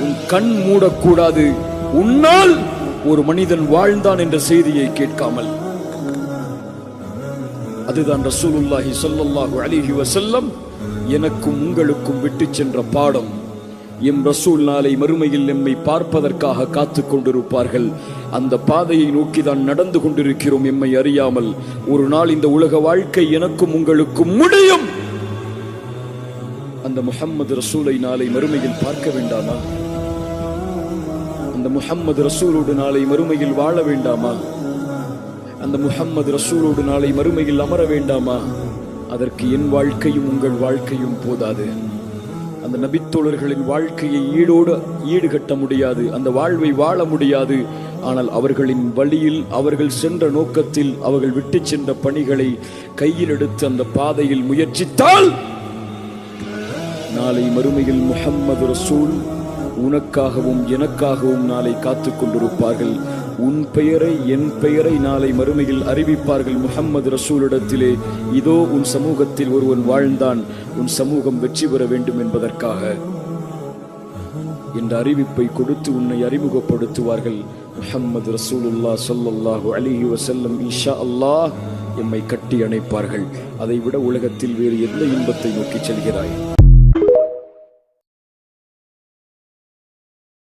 உன் கண் மூடக்கூடாது, உன்னால் ஒரு மனிதன் வாழ்ந்தான் என்ற செய்தியை கேட்காமல். அதுதான் ரசூலுல்லாஹி ஸல்லல்லாஹு அலைஹி வஸல்லம் எனக்கும் உங்களுக்கும் விட்டு சென்ற பாடம். எம் ரசூல் நாளை மறுமையில் எம்மை பார்ப்பதற்காக காத்துக் கொண்டிருப்பார்கள். அந்த பாதையை நோக்கிதான் நடந்து கொண்டிருக்கிறோம் எம்மை அறியாமல். ஒரு நாள் இந்த உலக வாழ்க்கை எனக்கும் உங்களுக்கும் முடியும். அந்த முஹம்மது ரசூலை நாளை மறுமையில் பார்க்க வேண்டாமா? அந்த முஹம்மது ரசூலோடு நாளை மறுமையில் வாழ வேண்டாமா? அந்த முஹம்மது ரசூலோடு நாளை மறுமையில் அமர வேண்டாமா? அதற்கு என் வாழ்க்கையும் உங்கள் வாழ்க்கையும் போதாது. அந்த நபித்தோழர்களின் வாழ்க்கையை ஈடுகட்ட முடியாது, அந்த வாழ்வை வாழ முடியாது. ஆனால் அவர்களின் வழியில், அவர்கள் சென்ற நோக்கத்தில், அவர்கள் விட்டு சென்ற பணிகளை கையில் எடுத்து அந்த பாதையில் முயற்சித்தால் நாளை மறுமையில் முஹம்மது ரசூல் உனக்காகவும் எனக்காகவும் நாளை காத்துக் கொண்டிருப்பார்கள். உன் பெயரை, என் பெயரை நாளை மறுமையில் அறிவிப்பார்கள் முஹம்மது ரசூலிடத்திலே. இதோ உன் சமூகத்தில் ஒருவன் வாழ்ந்தான், உன் சமூகம் வெற்றி பெற வேண்டும் என்பதற்காக என்ற அறிவிப்பை கொடுத்து உன்னை அறிமுகப்படுத்துவார்கள். முஹம்மது ரசூலுல்லாஹ் ஸல்லல்லாஹு அலைஹி வஸல்லம் இன்ஷா அல்லாஹ் எம்மை கட்டி அணைப்பார்கள். அதைவிட உலகத்தில் வேறு எந்த இன்பத்தை நோக்கி செல்கிறாய்?